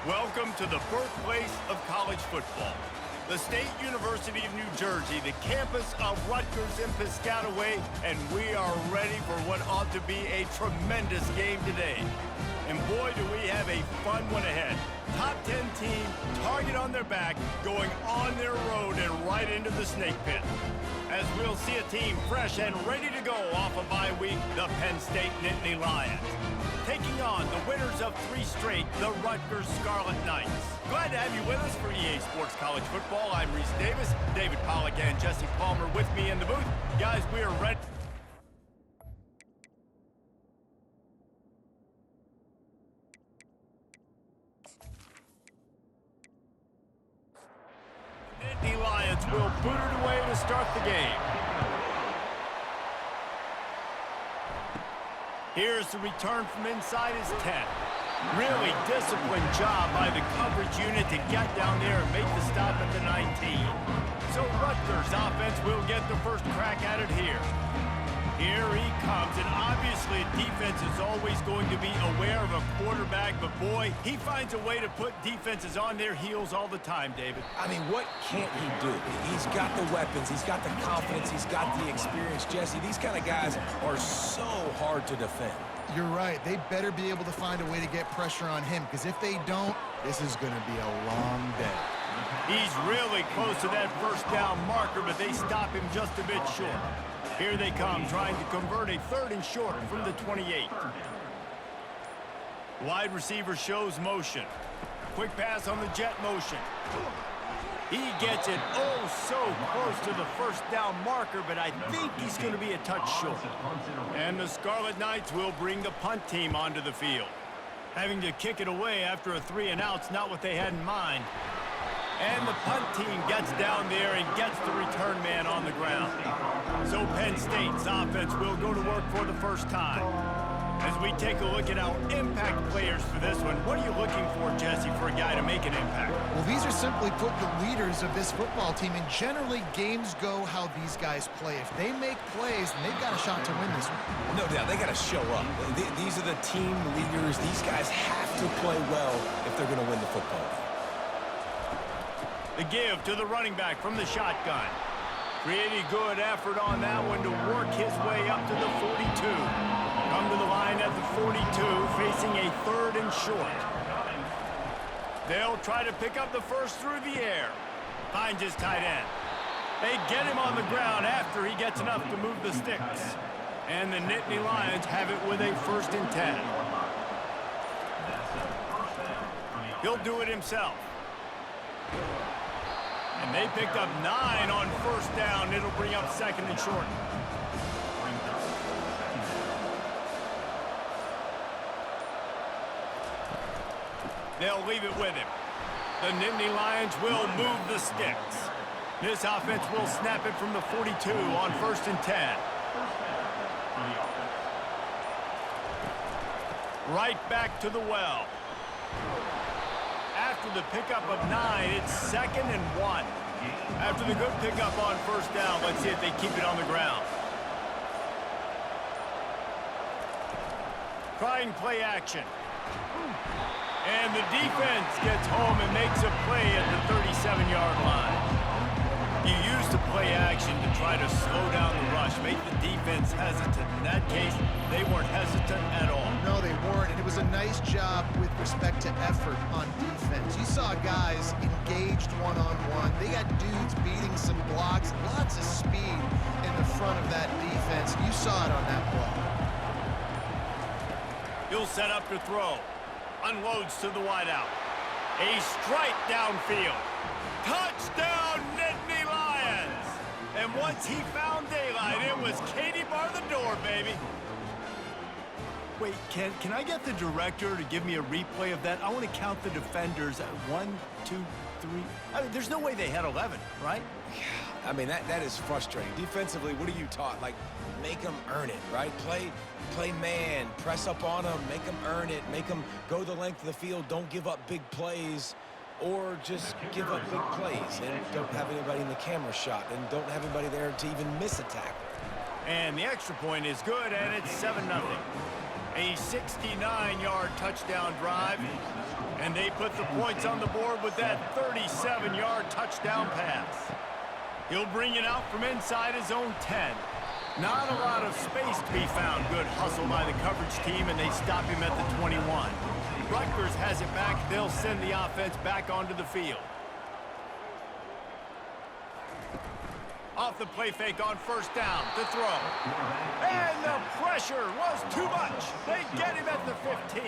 Welcome to the birthplace of college football. The State University of New Jersey, the campus of Rutgers in Piscataway, and we are ready for what ought to be a tremendous game today. And boy, do we have a fun one ahead. Top 10 team, target on their back, going on their road and right into the snake pit. As we'll see a team fresh and ready to go off a bye week, the Penn State Nittany Lions. Taking on the winners of 3 straight, the Rutgers Scarlet Knights. Glad to have you with us for EA Sports College Football. I'm Reese Davis, David Pollack and Jesse Palmer with me in the booth. Guys, we are ready. Nittany Lions will boot it away to start the game. Here's the return from inside his 10. Really disciplined job by the coverage unit to get down there and make the stop at the 19. So Rutgers offense will get the first crack at it here. Here he comes, and obviously defense is always going to be aware of a quarterback, but boy, he finds a way to put defenses on their heels all the time, David. I mean, what can't he do? He's got the weapons, he's got the confidence, he's got the experience. Jesse, these kind of guys are so hard to defend. You're right. They better be able to find a way to get pressure on him, because if they don't, this is going to be a long day. He's really close to that first down marker, but they stop him just a bit short. Here they come, trying to convert a 3rd and short from the 28. Wide receiver shows motion. Quick pass on the jet motion. He gets it so close to the first down marker, but I think he's going to be a touch short. And the Scarlet Knights will bring the punt team onto the field. Having to kick it away after a 3-and-out's not what they had in mind. And the punt team gets down there and gets the return man on the ground. So Penn State's offense will go to work for the first time. As we take a look at our impact players for this one, what are you looking for, Jesse, for a guy to make an impact? Well, these are simply put the leaders of this football team, and generally games go how these guys play. If they make plays, then they've got a shot to win this one. No doubt, they got to show up. These are the team leaders. These guys have to play well if they're going to win the football game. The give to the running back from the shotgun. Pretty good effort on that one to work his way up to the 42. Come to the line at the 42, facing a 3rd and short. They'll try to pick up the first through the air. Finds his tight end. They get him on the ground after he gets enough to move the sticks. And the Nittany Lions have it with a 1st and 10. He'll do it himself. And they picked up 9 on 1st down. It'll bring up 2nd and short. They'll leave it with him. The Nittany Lions will move the sticks. This offense will snap it from the 42 on 1st and 10. Right back to the well. After the pickup of 9, it's 2nd and 1. After the good pickup on 1st down, let's see if they keep it on the ground. Trying play action. And the defense gets home and makes a play at the 37-yard line. You use the play action to try to slow down the rush, make the defense hesitant. In that case, they weren't hesitant at all. No, they weren't, and it was a nice job with respect to effort on defense. You saw guys engaged one-on-one. They got dudes beating some blocks, lots of speed in the front of that defense. You saw it on that play. He'll set up to throw. Unloads to the wideout. A strike downfield. Touchdown, Nittany Lions! And once he found daylight, it was Katie bar the door, baby. Wait, can I get the director to give me a replay of that? I want to count the defenders. 1, 2, 3. I mean, there's no way they had 11, right? Yeah, I mean, that is frustrating. Defensively, what are you taught? Like, make them earn it, right? Play man, press up on them, make them earn it, make them go the length of the field, don't give up big plays, or just give up big plays and don't have anybody in the camera shot and don't have anybody there to even miss a tackle. And the extra point is good, and it's 7-0. A 69-yard touchdown drive. And they put the points on the board with that 37-yard touchdown pass. He'll bring it out from inside his own 10. Not a lot of space to be found. Good hustle by the coverage team, and they stop him at the 21. Rutgers has it back. They'll send the offense back onto the field. Off the play fake on first down to throw. And the pressure was too much. They get him at the 15.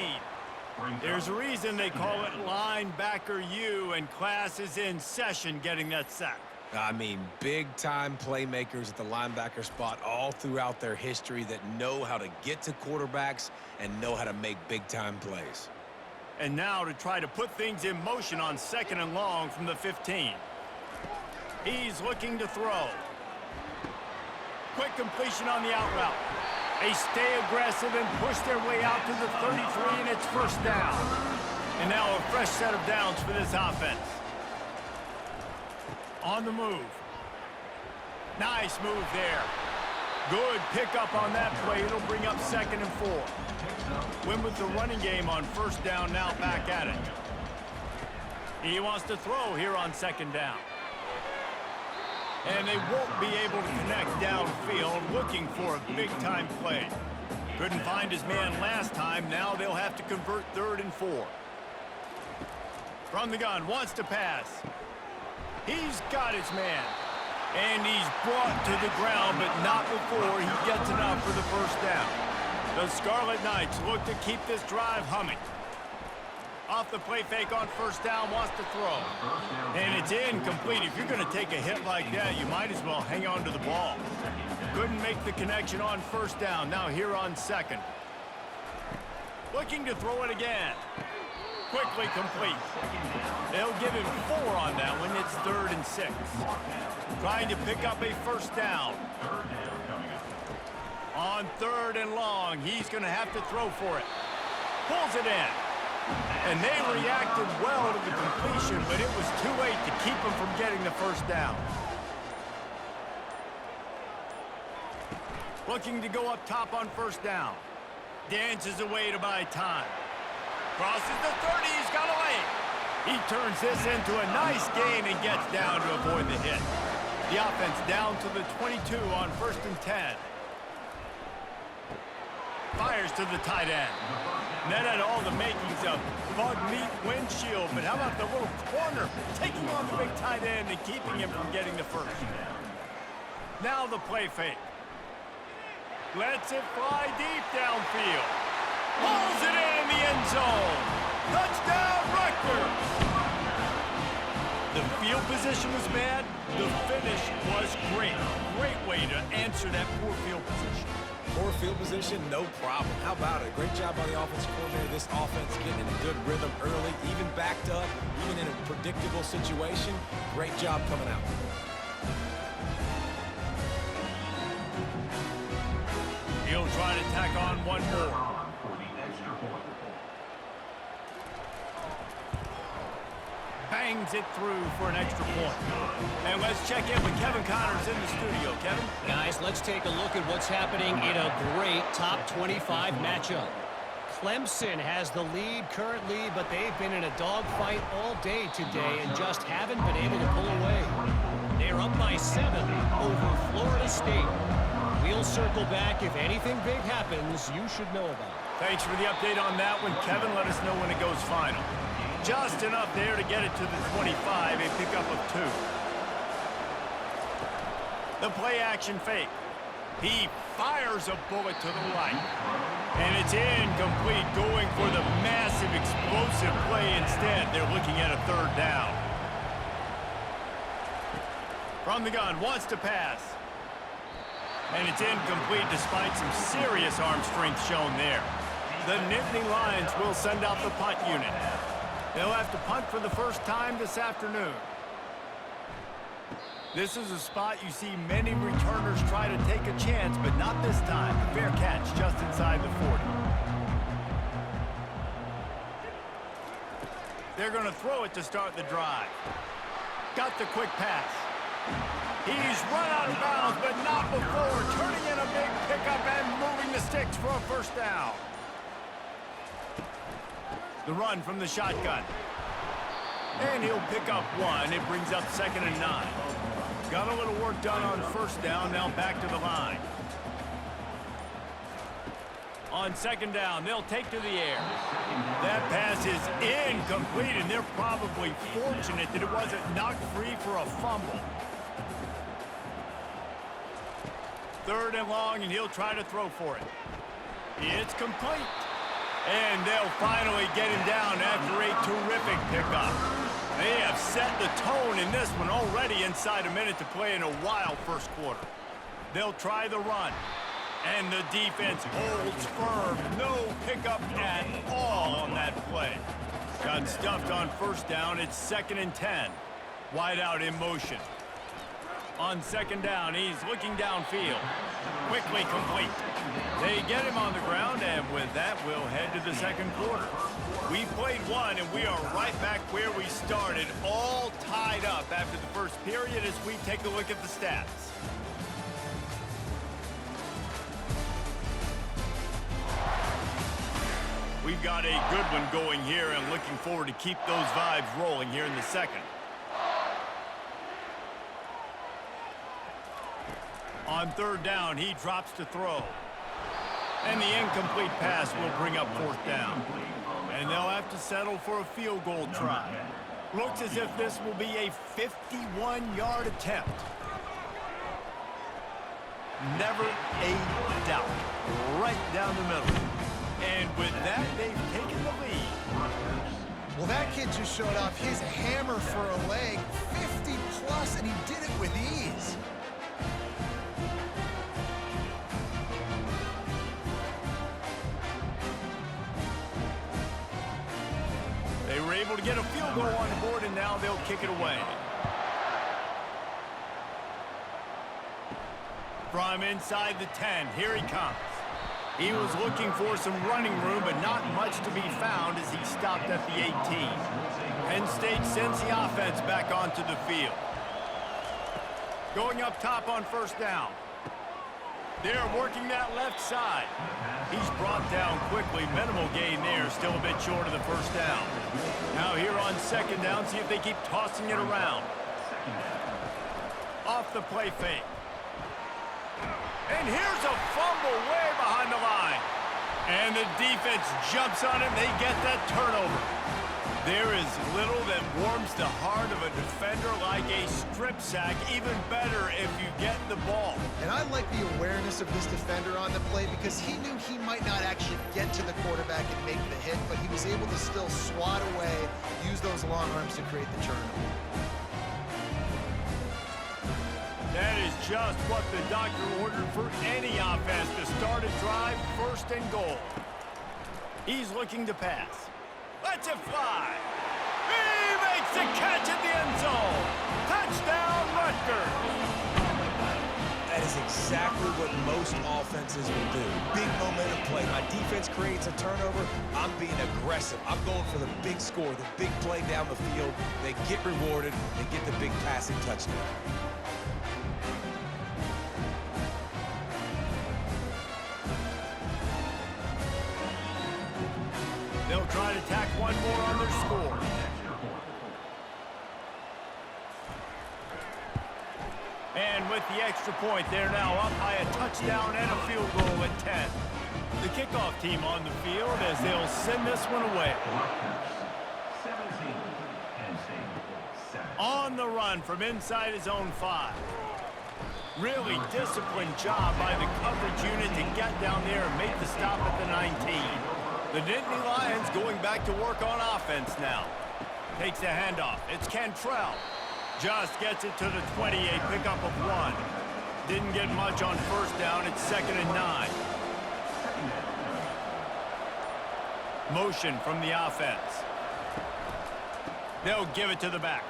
There's a reason they call it linebacker U, and class is in session getting that sack. I mean, big-time playmakers at the linebacker spot all throughout their history that know how to get to quarterbacks and know how to make big-time plays. And now to try to put things in motion on 2nd and long from the 15. He's looking to throw. Quick completion on the out route. They stay aggressive and push their way out to the 33, and it's first down. And now a fresh set of downs for this offense. On the move. Nice move there. Good pickup on that play. It'll bring up 2nd and 4. Win with the running game on first down, now back at it. He wants to throw here on 2nd down. And they won't be able to connect downfield, looking for a big-time play. Couldn't find his man last time. Now they'll have to convert 3rd and 4. From the gun, wants to pass. He's got his man. And he's brought to the ground, but not before he gets enough for the first down. The Scarlet Knights look to keep this drive humming. Off the play fake on first down, wants to throw. And it's incomplete. If you're going to take a hit like that, you might as well hang on to the ball. Couldn't make the connection on first down. Now here on 2nd. Looking to throw it again. Quickly complete. They'll give him 4 on that one. It's 3rd and 6. Trying to pick up a first down. On 3rd and long, he's going to have to throw for it. Pulls it in. And they reacted well to the completion, but it was too late to keep him from getting the first down. Looking to go up top on first down. Dances away to buy time. Crosses the 30, he's got a lane. He turns this into a nice gain and gets down to avoid the hit. The offense down to the 22 on 1st and 10. Fires to the tight end. And that had all the makings of bug meat windshield, but how about the little corner taking on the big tight end and keeping him from getting the first? Now the play fake. Lets it fly deep downfield. Pulls it in the end zone. Touchdown, Rutgers! The field position was bad. The finish was great. Great way to answer that poor field position. Poor field position, no problem. How about it? Great job by the offensive coordinator. This offense getting in a good rhythm early, even backed up, even in a predictable situation. Great job coming out. He'll try to tack on one more. Bangs it through for an extra point. And let's check in with Kevin Connors in the studio. Kevin? Guys, let's take a look at what's happening in a great top 25 matchup. Clemson has the lead currently, but they've been in a dogfight all day today and just haven't been able to pull away. They're up by 7 over Florida State. We'll circle back. If anything big happens, you should know about it. Thanks for the update on that one, Kevin. Let us know when it goes final. Just enough there to get it to the 25, a pickup of 2. The play action fake. He fires a bullet to the right. And it's incomplete, going for the massive explosive play instead. They're looking at a 3rd down. From the gun, wants to pass. And it's incomplete despite some serious arm strength shown there. The Nittany Lions will send out the punt unit. They'll have to punt for the first time this afternoon. This is a spot you see many returners try to take a chance, but not this time. A fair catch just inside the 40. They're going to throw it to start the drive. Got the quick pass. He's run out of bounds, but not before turning in a big pickup and moving the sticks for a first down. The run from the shotgun. And he'll pick up one. It brings up 2nd and 9. Got a little work done on first down. Now back to the line. On 2nd down, they'll take to the air. That pass is incomplete, and they're probably fortunate that it wasn't knocked free for a fumble. 3rd and long, and he'll try to throw for it. It's complete. And they'll finally get him down after a terrific pickup. They have set the tone in this one already inside a minute to play in a wild first quarter. They'll try the run. And the defense holds firm. No pickup at all on that play. Got stuffed on first down. It's 2nd and 10. Wide out in motion. On 2nd down, he's looking downfield. Quickly complete. They get him on the ground, and with that, we'll head to the second quarter. We played one, and we are right back where we started, all tied up after the first period as we take a look at the stats. We've got a good one going here and looking forward to keep those vibes rolling here in the second. On 3rd down, he drops to throw. And the incomplete pass will bring up 4th down. And they'll have to settle for a field goal try. Looks as if this will be a 51-yard attempt. Never a doubt. Right down the middle. And with that, they've taken the lead. Well, that kid just showed off his hammer for a leg, 50-plus, and he did it with ease. They were able to get a field goal on the board, and now they'll kick it away. From inside the 10, here he comes. He was looking for some running room, but not much to be found as he stopped at the 18. Penn State sends the offense back onto the field. Going up top on first down. They're working that left side. He's brought down quickly. Minimal gain there, still a bit short of the first down. Now here on 2nd down, see if they keep tossing it around. Off the play fake. And here's a fumble way behind the line. And the defense jumps on him. They get that turnover. There is little that warms the heart of a defender like a strip sack. Even better if you get the ball. And I like the awareness of this defender on the play because he knew he might not actually get to the quarterback and make the hit, but he was able to still swat away, use those long arms to create the turnover. That is just what the doctor ordered for any offense to start a drive, 1st and goal. He's looking to pass. Lets it fly. He makes the catch at the end zone. Touchdown, Rutgers. That is exactly what most offenses will do. Big momentum play. My defense creates a turnover. I'm being aggressive. I'm going for the big score, the big play down the field. They get rewarded. They get the big passing touchdown. They'll try to tack one more on their score. And with the extra point, they're now up by a touchdown and a field goal at 10. The kickoff team on the field as they'll send this one away. On the run from inside his own 5. Really disciplined job by the coverage unit to get down there and make the stop at the 19. The Nittany Lions going back to work on offense now. Takes the handoff. It's Cantrell. Just gets it to the 28, pickup of 1. Didn't get much on first down. It's 2nd and 9. Motion from the offense. They'll give it to the back.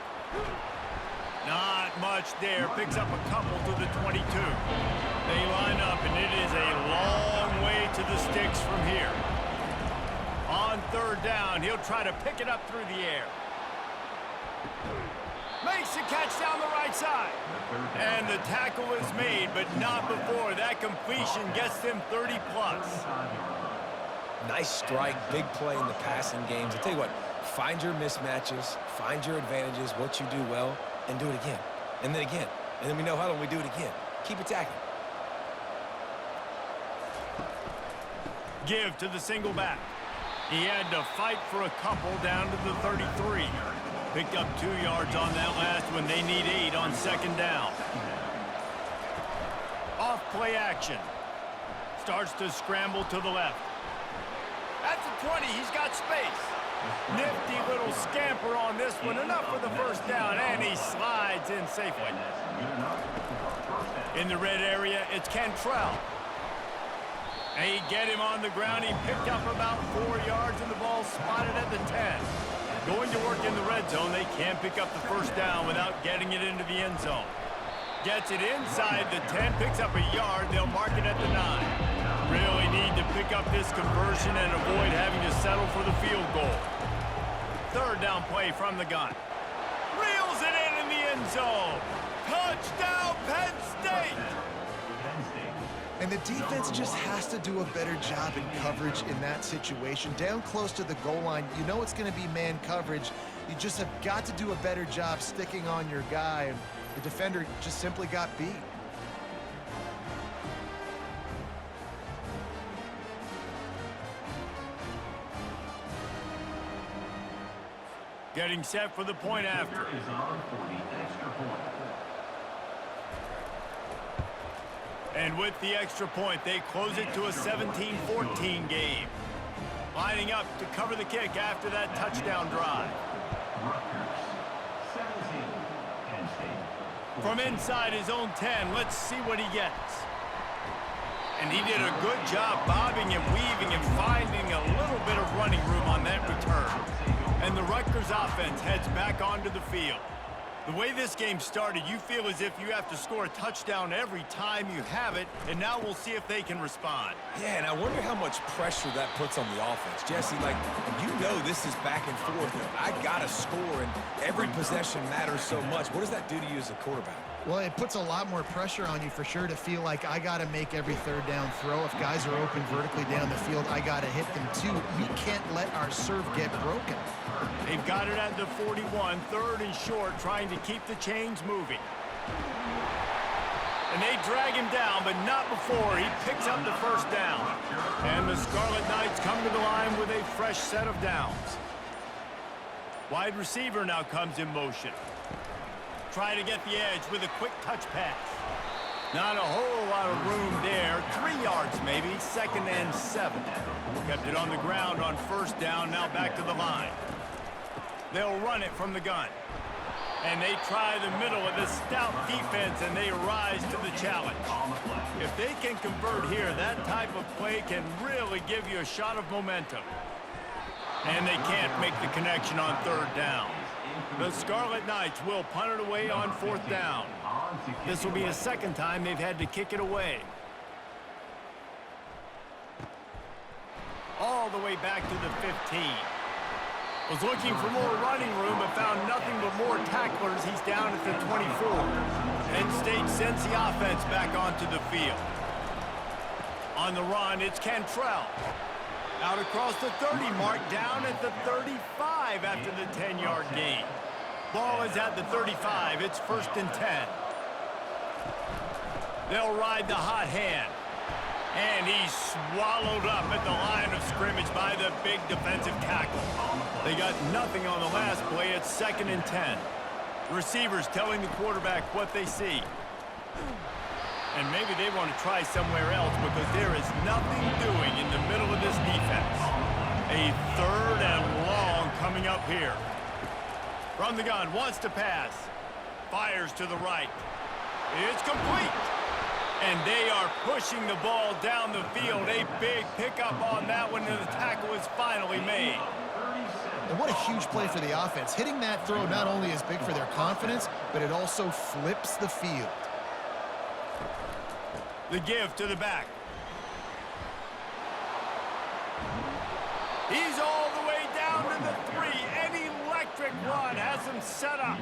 Not much there. Picks up a couple to the 22. They line up, and it is a long way to the sticks from here. On 3rd down, he'll try to pick it up through the air. Makes the catch down the right side. And the tackle is made, but not before that completion gets them 30-plus. Nice strike, big play in the passing games. I tell you what, find your mismatches, find your advantages, what you do well, and do it again. And then again. And then we know how long we do it again. Keep attacking. Give to the single back. He had to fight for a couple down to the 33. Picked up 2 yards on that last one. They need 8 on second down. Off play action. Starts to scramble to the left. At the 20, he's got space. Nifty little scamper on this one. Enough for the first down, and he slides in safely. In the red area, it's Cantrell. And he get him on the ground. He picked up about 4 yards, and the ball spotted at the 10. Going to work in the red zone. They can't pick up the first down without getting it into the end zone. Gets it inside the 10, picks up a yard. They'll mark it at the 9. Really need to pick up this conversion and avoid having to settle for the field goal. Third down play from the gun. Reels it in the end zone. Touchdown, Penn State! And the defense just has to do a better job in coverage in that situation. Down close to the goal line, you know it's going to be man coverage. You just have got to do a better job sticking on your guy, and the defender just simply got beat. Getting set for the point after. And with the extra point, they close it to a 17-14 game. Lining up to cover the kick after that touchdown drive. From inside his own 10, let's see what he gets. And he did a good job bobbing and weaving and finding a little bit of running room on that return. And the Rutgers offense heads back onto the field. The way this game started, you feel as if you have to score a touchdown every time you have it, and now we'll see if they can respond. Yeah, and I wonder how much pressure that puts on the offense. Jesse, like, you know this is back and forth. I got to score, and every possession matters so much. What does that do to you as a quarterback? Well, it puts a lot more pressure on you for sure to feel like I got to make every third down throw. If guys are open vertically down the field, I got to hit them too. We can't let our serve get broken. They've got it at the 41, third and short, trying to keep the chains moving. And they drag him down, but not before he picks up the first down. And the Scarlet Knights come to the line with a fresh set of downs. Wide receiver now comes in motion. Try to get the edge with a quick touch pass. Not a whole lot of room there. 3 yards maybe, 2nd and 7. Kept it on the ground on first down, now back to the line. They'll run it from the gun. And they try the middle of this stout defense, and they rise to the challenge. If they can convert here, that type of play can really give you a shot of momentum. And they can't make the connection on third down. The Scarlet Knights will punt it away on 4th down. This will be a second time they've had to kick it away. All the way back to the 15. Was looking for more running room, but found nothing but more tacklers. He's down at the 24. Penn State sends the offense back onto the field. On the run, it's Cantrell. Out across the 30 mark, down at the 35 after the 10-yard gain. Ball is at the 35. It's 1st and 10. They'll ride the hot hand. And he's swallowed up at the line of scrimmage by the big defensive tackle. They got nothing on the last play. It's 2nd and 10. Receivers telling the quarterback what they see. And maybe they want to try somewhere else because there is nothing doing in the middle of this defense. A 3rd and long coming up here. From the gun, wants to pass. Fires to the right. It's complete. And they are pushing the ball down the field. A big pickup on that one, and the tackle is finally made. And what a huge play for the offense. Hitting that throw not only is big for their confidence, but it also flips the field. The give to the back. He's all the way down to the 3. An electric run has him set up.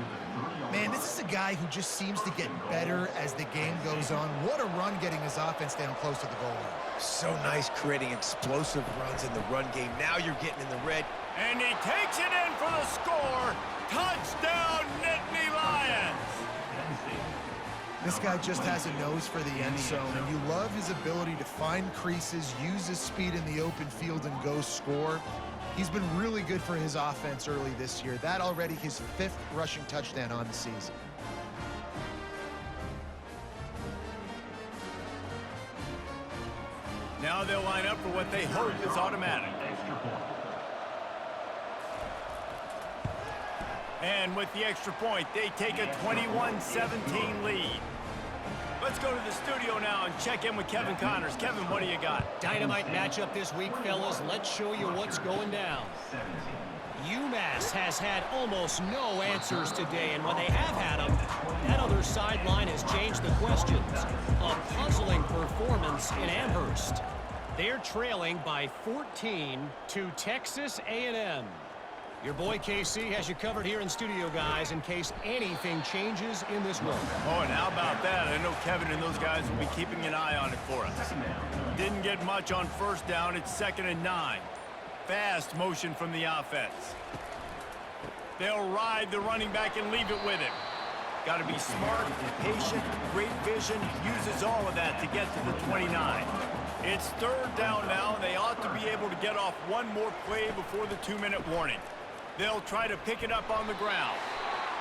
Man, this is a guy who just seems to get better as the game goes on. What a run getting his offense down close to the goal line. So nice creating explosive runs in the run game. Now you're getting in the red. And he takes it in for the score. Touchdown, Nittany Lions. This guy just has a nose for the end zone, and you love his ability to find creases, use his speed in the open field, and go score. He's been really good for his offense early this year. That already his 5th rushing touchdown on the season. Now they'll line up for what they hope is automatic. And with the extra point, they take a 21-17 lead. Let's go to the studio now and check in with Kevin Connors. Kevin, what do you got? Dynamite matchup this week, fellas. Let's show you what's going down. UMass has had almost no answers today, and when they have had them, that other sideline has changed the questions. A puzzling performance in Amherst. They're trailing by 14 to Texas A&M. Your boy KC has you covered here in studio, guys, in case anything changes in this one. Oh, and how about that? I know Kevin and those guys will be keeping an eye on it for us. Didn't get much on first down. It's 2nd and 9. Fast motion from the offense. They'll ride the running back and leave it with him. Got to be smart, patient, great vision, uses all of that to get to the 29. It's 3rd down now, and they ought to be able to get off one more play before the 2-minute warning. They'll try to pick it up on the ground.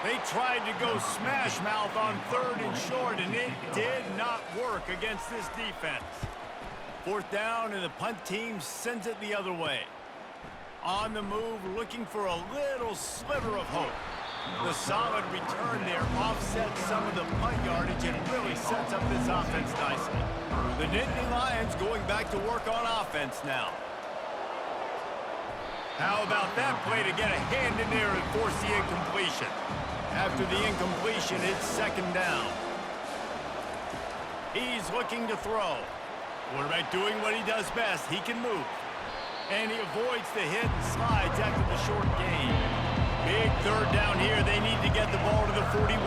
They tried to go smash mouth on 3rd and short, and it did not work against this defense. 4th down, and the punt team sends it the other way. On the move, looking for a little sliver of hope. The solid return there offsets some of the punt yardage and really sets up this offense nicely. The Nittany Lions going back to work on offense now. How about that play to get a hand in there and force the incompletion? After the incompletion, it's 2nd down. He's looking to throw. Quarterback doing what he does best. He can move. And he avoids the hit and slides after the short gain. Big 3rd down here. They need to get the ball to the 41.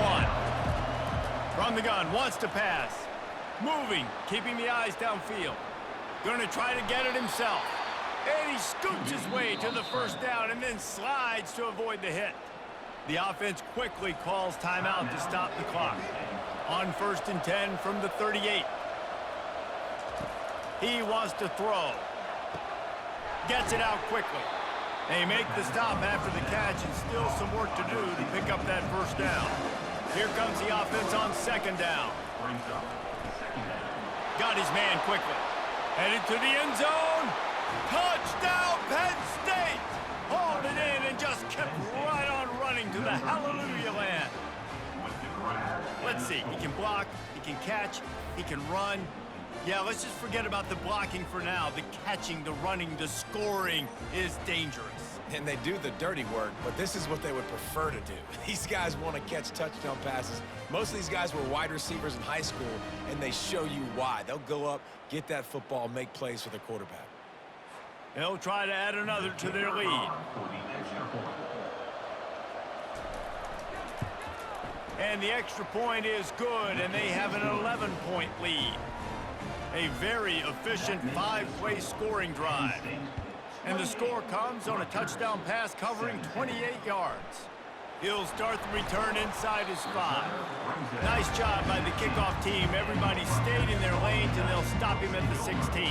From the gun, wants to pass. Moving, keeping the eyes downfield. Going to try to get it himself. And he scoots his way to the 1st down and then slides to avoid the hit. The offense quickly calls timeout to stop the clock. On 1st and 10 from the 38. He wants to throw. Gets it out quickly. They make the stop after the catch, and still some work to do to pick up that 1st down. Here comes the offense on 2nd down. Got his man quickly. Headed to the end zone. Touchdown, Penn State! Hauled it in and just kept right on running to the hallelujah land. Let's see. He can block, he can catch, he can run. Yeah, let's just forget about the blocking for now. The catching, the running, the scoring is dangerous. And they do the dirty work, but this is what they would prefer to do. These guys want to catch touchdown passes. Most of these guys were wide receivers in high school, and they show you why. They'll go up, get that football, make plays for the quarterback. They'll try to add another to their lead. And the extra point is good, and they have an 11-point lead. A very efficient 5-play scoring drive. And the score comes on a touchdown pass covering 28 yards. He'll start the return inside his 5. Nice job by the kickoff team. Everybody stayed in their lanes, and they'll stop him at the 16.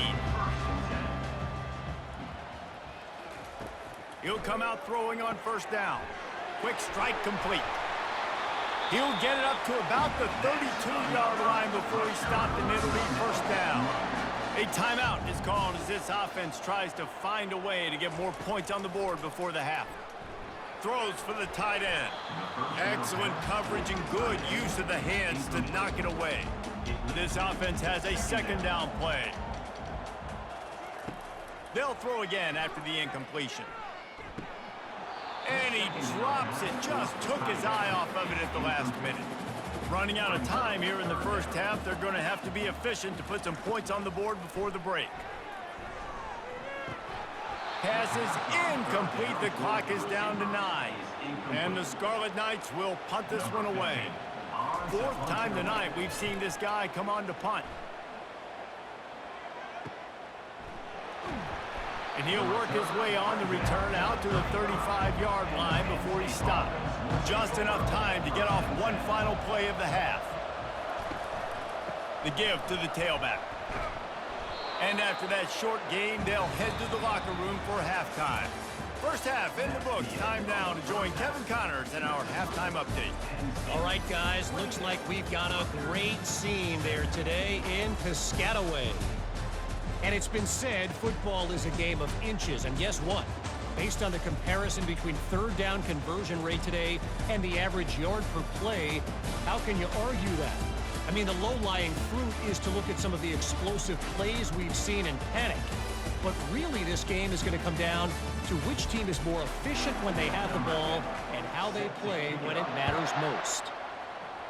He'll come out throwing on 1st down. Quick strike complete. He'll get it up to about the 32-yard line before he stopped, and it'll be 1st down. A timeout is called as this offense tries to find a way to get more points on the board before the half. Throws for the tight end. Excellent coverage and good use of the hands to knock it away. This offense has a 2nd down play. They'll throw again after the incompletion. And he drops it, just took his eye off of it at the last minute. Running out of time here in the 1st half, they're going to have to be efficient to put some points on the board before the break. Pass is incomplete. The clock is down to 9. And the Scarlet Knights will punt this one away. 4th time tonight we've seen this guy come on to punt. And he'll work his way on the return out to the 35-yard line before he stopped. Just enough time to get off one final play of the half. The give to the tailback. And after that short game, they'll head to the locker room for halftime. First half in the books. Time now to join Kevin Connors in our halftime update. All right, guys, looks like we've got a great scene there today in Piscataway. And it's been said football is a game of inches. And guess what? Based on the comparison between third down conversion rate today and the average yard per play, how can you argue that? I mean, the low-lying fruit is to look at some of the explosive plays we've seen in panic. But really, this game is going to come down to which team is more efficient when they have the ball and how they play when it matters most.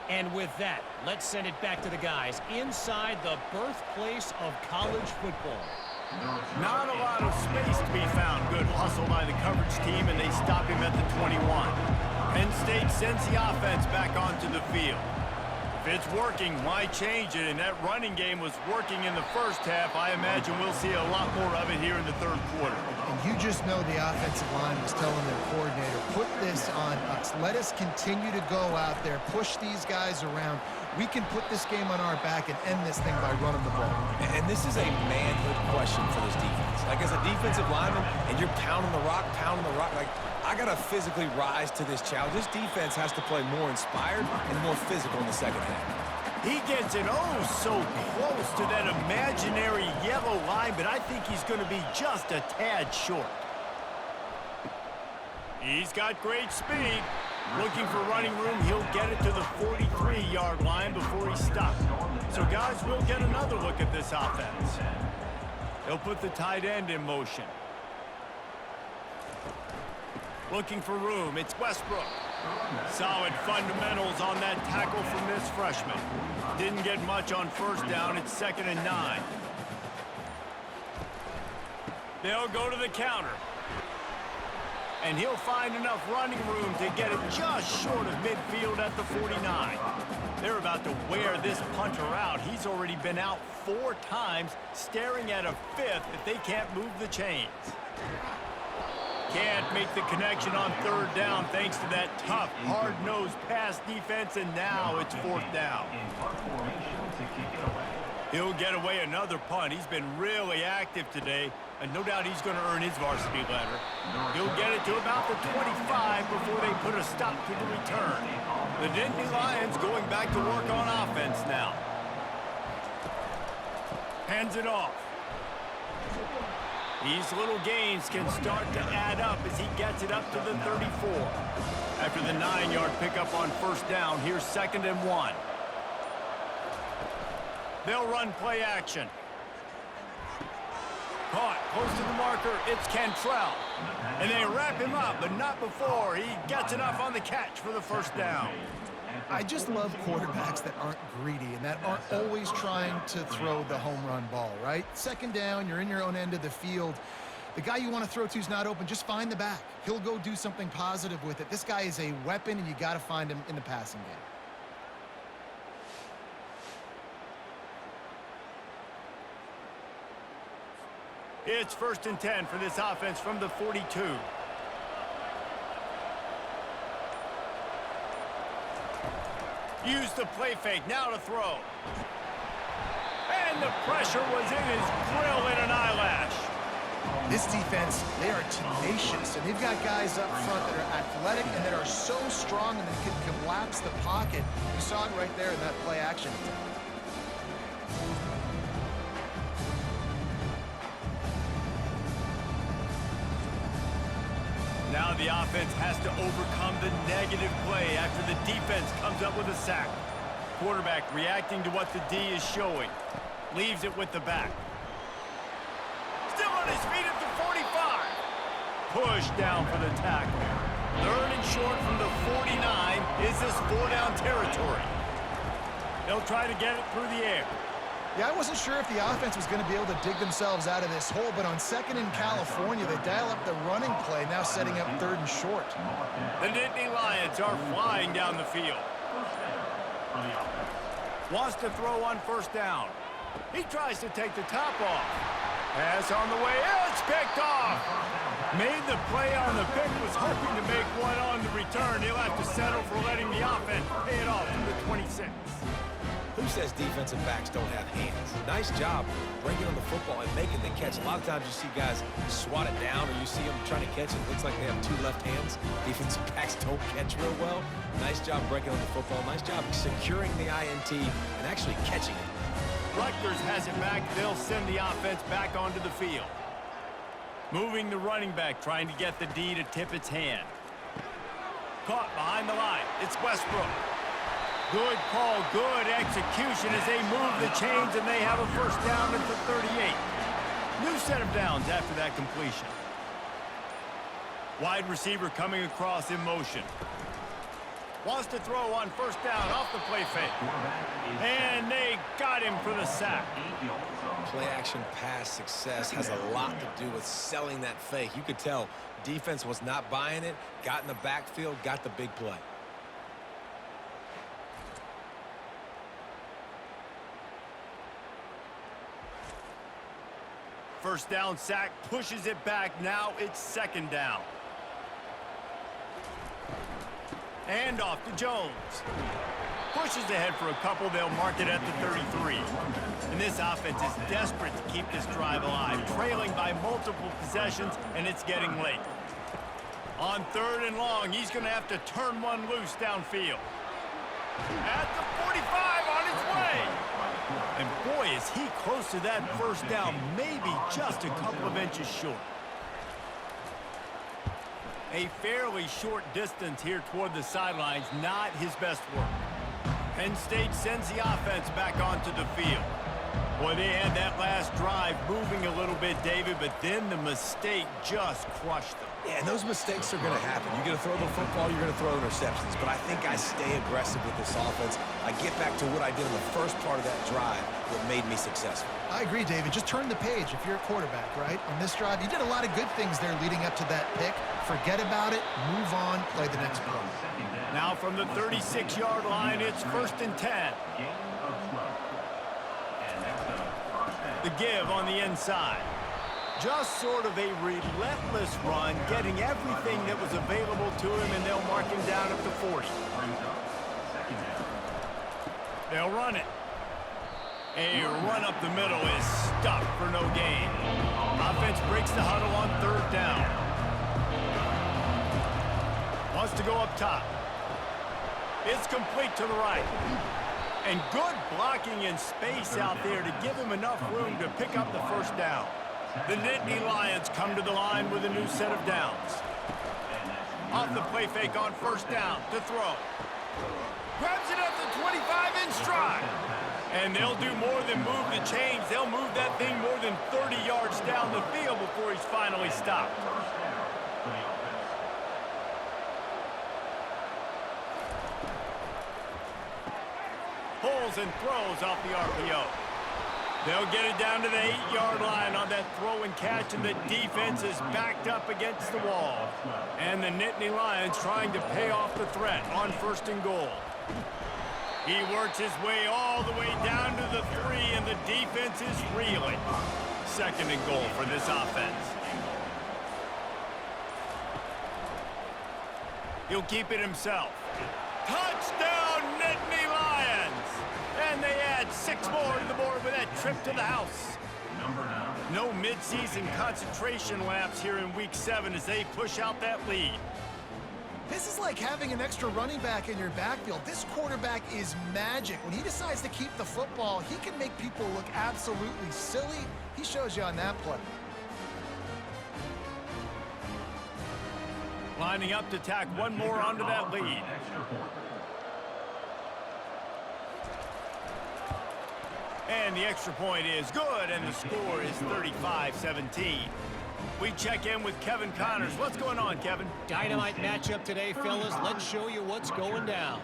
And with that, let's send it back to the guys inside the birthplace of college football. Not a lot of space to be found. Good hustle by the coverage team, and they stop him at the 21. Penn State sends the offense back onto the field. If it's working, why change it? And that running game was working in the first half. I imagine we'll see a lot more of it here in the third quarter. And you just know the offensive line was telling their coordinator, put this on us. Let us continue to go out there, push these guys around. We can put this game on our back and end this thing by running the ball. And this is a manhood question for this defense. Like, as a defensive lineman, and you're pounding the rock, like, I got to physically rise to this challenge. This defense has to play more inspired and more physical in the second half. He gets it so close to that imaginary yellow line, but I think he's going to be just a tad short. He's got great speed. Looking for running room, he'll get it to the 43-yard line before he stops. So, guys, we'll get another look at this offense. They'll put the tight end in motion. Looking for room, it's Westbrook. Solid fundamentals on that tackle from this freshman. Didn't get much on first down, it's 2nd and 9. They'll go to the counter. And he'll find enough running room to get it just short of midfield at the 49. They're about to wear this punter out. He's already been out 4 times, staring at a 5th if they can't move the chains. Can't make the connection on 3rd down thanks to that tough, hard-nosed pass defense, and now it's 4th down. He'll get away another punt. He's been really active today, and no doubt he's going to earn his varsity letter. He'll get it to about the 25 before they put a stop to the return. The Nittany Lions going back to work on offense now. Hands it off. These little gains can start to add up as he gets it up to the 34. After the 9-yard pickup on 1st down, here's 2nd and 1. They'll run play action. Caught close to the marker, it's Cantrell. And they wrap him up, but not before he gets enough on the catch for the 1st down. I just love quarterbacks that aren't greedy and that aren't always trying to throw the home run ball, right? 2nd down, you're in your own end of the field. The guy you want to throw to is not open. Just find the back. He'll go do something positive with it. This guy is a weapon, and you got to find him in the passing game. It's 1st and 10 for this offense from the 42. Use the play fake, now to throw. And the pressure was in his grill in an eyelash. This defense, they are tenacious, and they've got guys up front that are athletic and that are so strong and that can collapse the pocket. You saw it right there in that play action attempt. Now the offense has to overcome the negative play after the defense comes up with a sack. Quarterback reacting to what the D is showing. Leaves it with the back. Still on his feet at the 45. Push down for the tackle. 3rd and short from the 49. Is this 4-down territory? They'll try to get it through the air. Yeah, I wasn't sure if the offense was going to be able to dig themselves out of this hole, but on 2nd in California, they dial up the running play, now setting up 3rd and short. The Nittany Lions are flying down the field. Wants to throw on 1st down. He tries to take the top off. Pass on the way. It's picked off. Made the play on the pick, was hoping to make one on the return. He'll have to settle for letting the offense pay it off to the 26. Who says defensive backs don't have hands? Nice job bringing on the football and making the catch. A lot of times you see guys swat it down, or you see them trying to catch it. It looks like they have two left hands. Defensive backs don't catch real well. Nice job breaking on the football. Nice job securing the INT and actually catching it. Rutgers has it back. They'll send the offense back onto the field. Moving the running back, trying to get the D to tip its hand. Caught behind the line. It's Westbrook. Good call, good execution as they move the chains, and they have a first down at the 38. New set of downs after that completion. Wide receiver coming across in motion. Wants to throw on first down off the play fake. And they got him for the sack. Play action pass success has a lot to do with selling that fake. You could tell defense was not buying it, got in the backfield, got the big play. First down sack, pushes it back. Now it's second down. And off to Jones. Pushes ahead for a couple. They'll mark it at the 33. And this offense is desperate to keep this drive alive, trailing by multiple possessions, and it's getting late. On third and long, he's going to have to turn one loose downfield. At the 45, on his way. And boy, is he close to that first down, maybe just a couple of inches short. A fairly short distance here toward the sidelines, not his best work. Penn State sends the offense back onto the field. Boy, they had that last drive moving a little bit, David, but then the mistake just crushed them. Yeah, and those mistakes are going to happen. You're going to throw the football, you're going to throw interceptions. But I think I stay aggressive with this offense. I get back to what I did in the first part of that drive that made me successful. I agree, David. Just turn the page if you're a quarterback, right? On this drive, you did a lot of good things there leading up to that pick. Forget about it, move on, play the next play. Now from the 36-yard line, it's first and 10. The give on the inside. Just sort of a relentless run, getting everything that was available to him, and they'll mark him down at the 40. They'll run it. A run up the middle is stuffed for no gain. Offense breaks the huddle on third down. Wants to go up top. It's complete to the right. And good blocking in space out there to give him enough room to pick up the first down. The Nittany Lions come to the line with a new set of downs. Off the play fake on first down to throw. Grabs it at the 25 in stride. And they'll do more than move the chains. They'll move that thing more than 30 yards down the field before he's finally stopped. Pulls and throws off the RPO. They'll get it down to the 8-yard line on that throw and catch, and the defense is backed up against the wall. And the Nittany Lions trying to pay off the threat on first and goal. He works his way all the way down to the 3, and the defense is reeling. Second and goal for this offense. He'll keep it himself. Touchdown, Nittany Lions! And they add 6 more to the board with that trip to the house. No midseason concentration laps here in Week 7 as they push out that lead. This is like having an extra running back in your backfield. This quarterback is magic. When he decides to keep the football, he can make people look absolutely silly. He shows you on that play. Lining up to tack one more onto that lead. And the extra point is good, and the score is 35-17. We check in with Kevin Connors. What's going on, Kevin? Dynamite matchup today, fellas. Let's show you what's going down.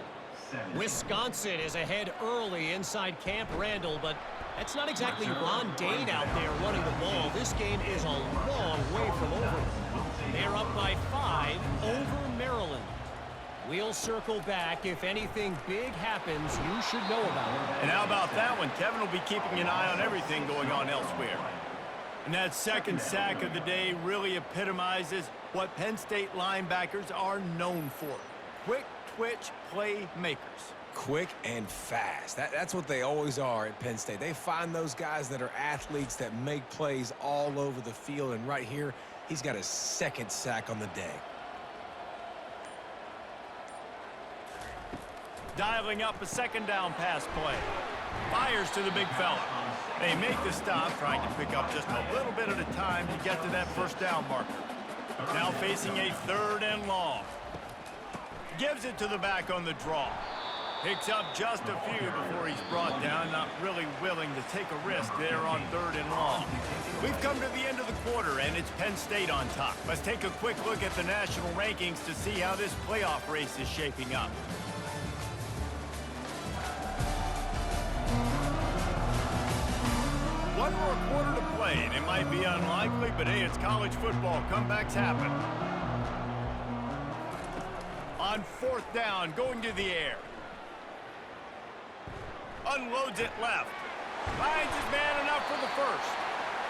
Wisconsin is ahead early inside Camp Randall, but that's not exactly Ron Dane out there running the ball. This game is a long way from over. They're up by 5 over Maryland. We'll circle back. If anything big happens, you should know about it. And how about that one? Kevin will be keeping an eye on everything going on elsewhere. And that second sack of the day really epitomizes what Penn State linebackers are known for. Quick twitch playmakers. Quick and fast. That's what they always are at Penn State. They find those guys that are athletes that make plays all over the field. And right here, he's got his second sack on the day. Dialing up a second down pass play. Fires to the big fella. They make the stop, trying to pick up just a little bit at a time to get to that first down marker. Now facing a 3rd and long. Gives it to the back on the draw. Picks up just a few before he's brought down, not really willing to take a risk there on 3rd and long. We've come to the end of the quarter, and it's Penn State on top. Let's take a quick look at the national rankings to see how this playoff race is shaping up. One more quarter to play, and it might be unlikely, but hey, it's college football. Comebacks happen. On 4th down, going to the air. Unloads it left. Finds his man enough for the first.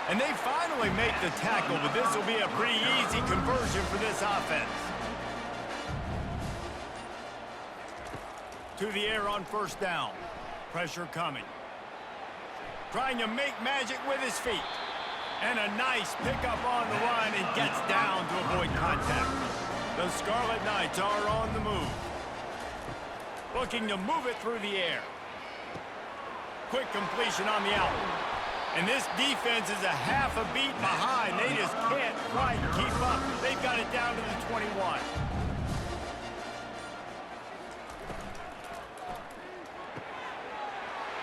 And they finally make the tackle, but this will be a pretty easy conversion for this offense. To the air on 1st down. Pressure coming. Trying to make magic with his feet. And a nice pickup on the run and gets down to avoid contact. The Scarlet Knights are on the move. Looking to move it through the air. Quick completion on the out. And this defense is a half a beat behind. They just can't quite keep up. They've got it down to the 21.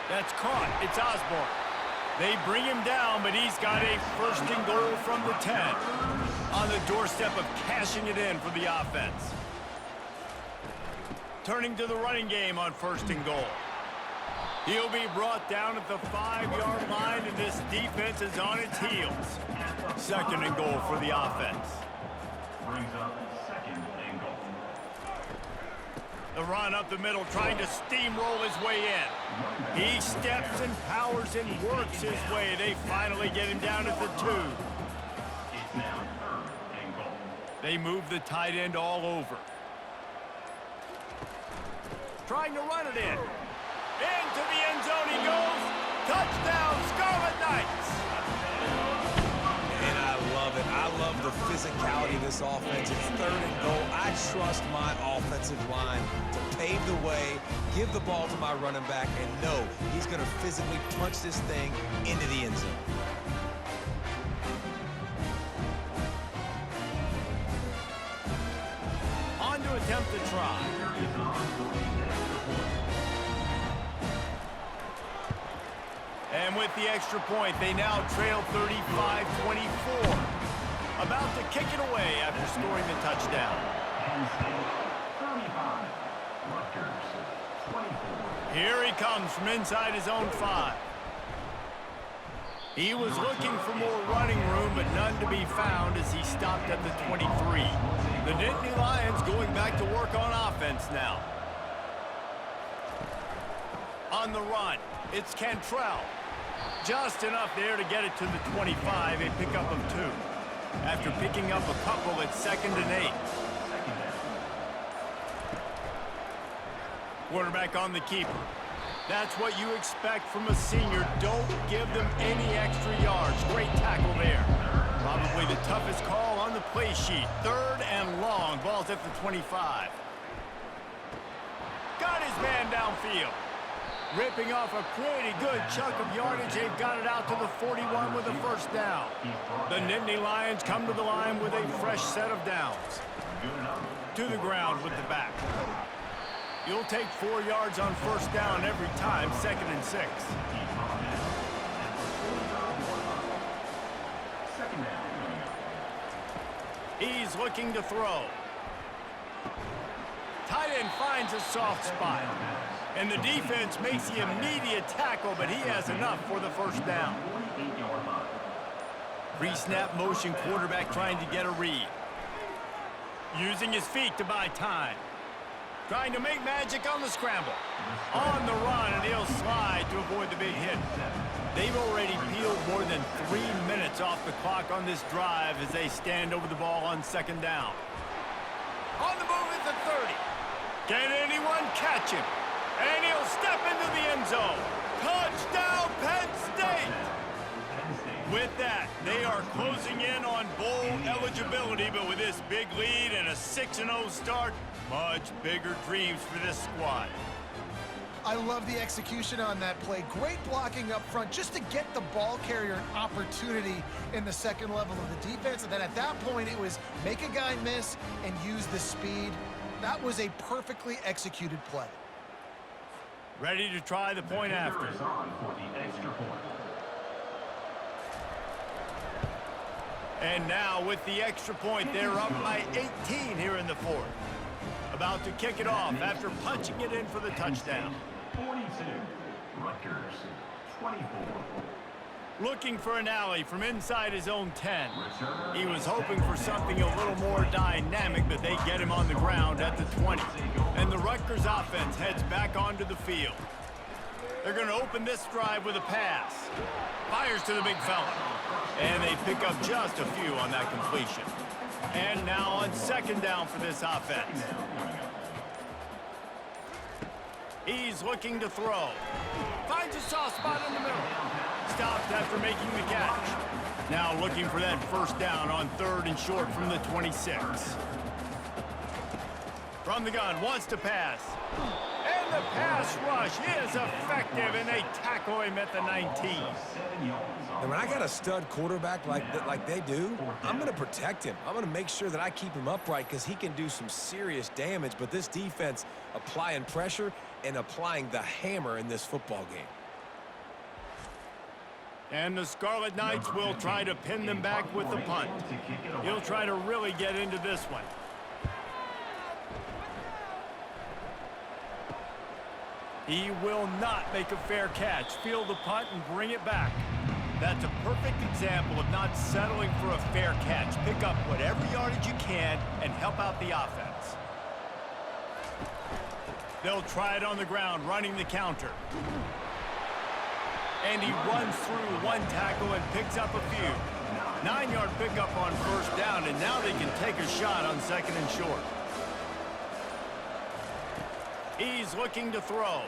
That's caught. It's Osborne. They bring him down, but he's got a 1st and goal from the 10. On the doorstep of cashing it in for the offense. Turning to the running game on 1st and goal. He'll be brought down at the 5-yard line, and this defense is on its heels. 2nd and goal for the offense. Brings up 2nd and goal. The run up the middle, trying to steamroll his way in. He steps and powers and works his way. They finally get him down at the 2. It's now 3rd and goal. They move the tight end all over. Trying to run it in. Into the end zone he goes. Touchdown, Scarlet Knights. And I love it. I love the physicality of this offense. It's 3rd and goal. I trust my offensive line to pave the way, give the ball to my running back, and know he's going to physically punch this thing into the end zone. On to attempt the try. And with the extra point, they now trail 35-24. About to kick it away after scoring the touchdown. Penn State 35. Rutgers 24. Here he comes from inside his own 5. He was looking for more running room, but none to be found as he stopped at the 23. The Nittany Lions going back to work on offense now. On the run, it's Cantrell. Just enough there to get it to the 25, a pickup of 2. After picking up a couple, it's 2nd and 8. Quarterback on the keeper. That's what you expect from a senior. Don't give them any extra yards. Great tackle there. Probably the toughest call on the play sheet. 3rd and long. Ball's at the 25. Got his man downfield. Ripping off a pretty good chunk of yardage. They've got it out to the 41 with a 1st down. The Nittany Lions come to the line with a fresh set of downs. To the ground with the back. You'll take 4 yards on 1st down every time, 2nd and 6. He's looking to throw. Tight end finds a soft spot. And the defense makes the immediate tackle, but he has enough for the 1st down. Pre-snap motion, quarterback trying to get a read. Using his feet to buy time. trying to make magic on the scramble. On the run, and he'll slide to avoid the big hit. They've already peeled more than 3 minutes off the clock on this drive as they stand over the ball on second down. On the move is the 30. Can anyone catch him? And he'll step into the end zone. Touchdown, Penn State! With that, they are closing in on bowl eligibility, but with this big lead and a 6-0 start, much bigger dreams for this squad. I love the execution on that play. Great blocking up front just to get the ball carrier an opportunity in the second level of the defense. And then at that point, it was make a guy miss and use the speed. That was a perfectly executed play. Ready to try the point after. Is on for the extra point. And now with the extra point, they're up by 18 here in the fourth. About to kick it off after punching it in for the touchdown. 42. Rutgers, 24. Looking for an alley from inside his own 10. He was hoping for something a little more dynamic, but they get him on the ground at the 20. And the Rutgers offense heads back onto the field. They're going to open this drive with a pass. Fires to the big fella. And they pick up just a few on that completion. And now on second down for this offense. He's looking to throw. Finds a soft spot in the middle. Stopped after making the catch. Now looking for that first down on third and short from the 26. From the gun, wants to pass. And the pass rush is effective, and they tackle him at the 19. And when I got a stud quarterback like they do, I'm going to protect him. I'm going to make sure that I keep him upright because he can do some serious damage. But this defense applying pressure and applying the hammer in this football game. And the Scarlet Knights will try to pin them back with the punt. He'll try to really get into this one. He will not make a fair catch. Field the punt and bring it back. That's a perfect example of not settling for a fair catch. Pick up whatever yardage you can and help out the offense. They'll try it on the ground, running the counter. And he runs through one tackle and picks up a few. 9-yard pickup on first down, and now they can take a shot on second and short. He's looking to throw.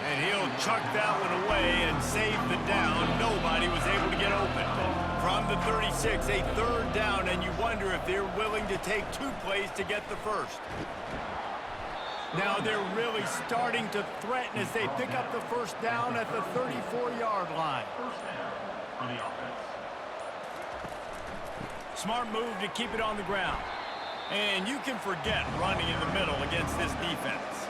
And he'll chuck that one away and save the down. Nobody was able to get open. From the 36, a third down, and you wonder if they're willing to take 2 plays to get the first. Now they're really starting to threaten as they pick up the first down at the 34-yard line. First down for the offense. Smart move to keep it on the ground. And you can forget running in the middle against this defense.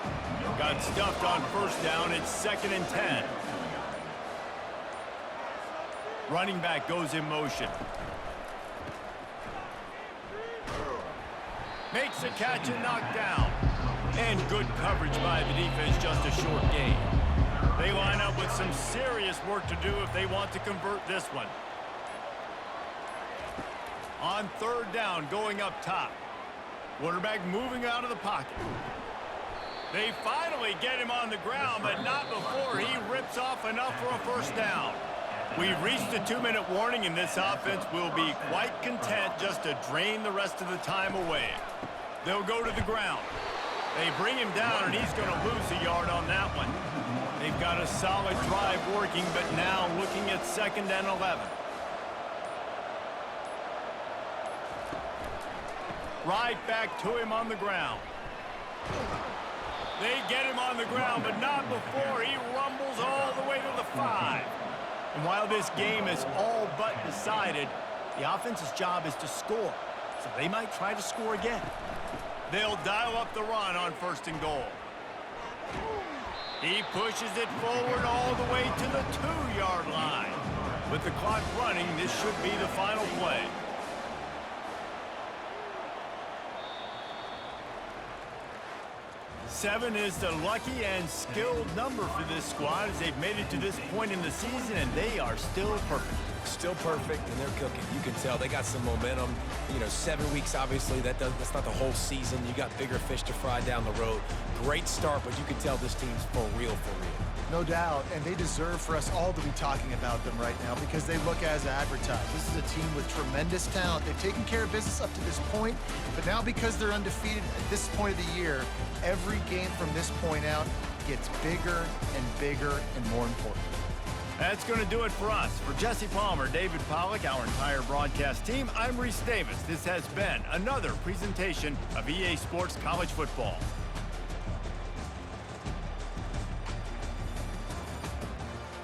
Got stuffed on first down. It's 2nd and 10. Running back goes in motion. Makes a catch and knocked down. And good coverage by the defense, just a short gain. They line up with some serious work to do if they want to convert this one. On third down, going up top. Quarterback moving out of the pocket. They finally get him on the ground, but not before he rips off enough for a first down. We've reached the 2-minute warning, and this offense will be quite content just to drain the rest of the time away. They'll go to the ground. They bring him down, and he's going to lose a yard on that one. They've got a solid drive working, but now looking at 2nd and 11. Right back to him on the ground. They get him on the ground, but not before he rumbles all the way to the 5. And while this game is all but decided, the offense's job is to score. So they might try to score again. They'll dial up the run on 1st and goal. He pushes it forward all the way to the 2-yard line. With the clock running, this should be the final play. 7 is the lucky and skilled number for this squad as they've made it to this point in the season, and they are still perfect. Still perfect, and they're cooking. You can tell they got some momentum. 7 weeks, obviously, that's not the whole season. You got bigger fish to fry down the road. Great start, but you can tell this team's for real, for real. No doubt, and they deserve for us all to be talking about them right now because they look as advertised. This is a team with tremendous talent. They've taken care of business up to this point, but now because they're undefeated at this point of the year, every game from this point out gets bigger and bigger and more important. That's going to do it for us. For Jesse Palmer, David Pollack, our entire broadcast team, I'm Reese Davis. This has been another presentation of EA Sports College Football.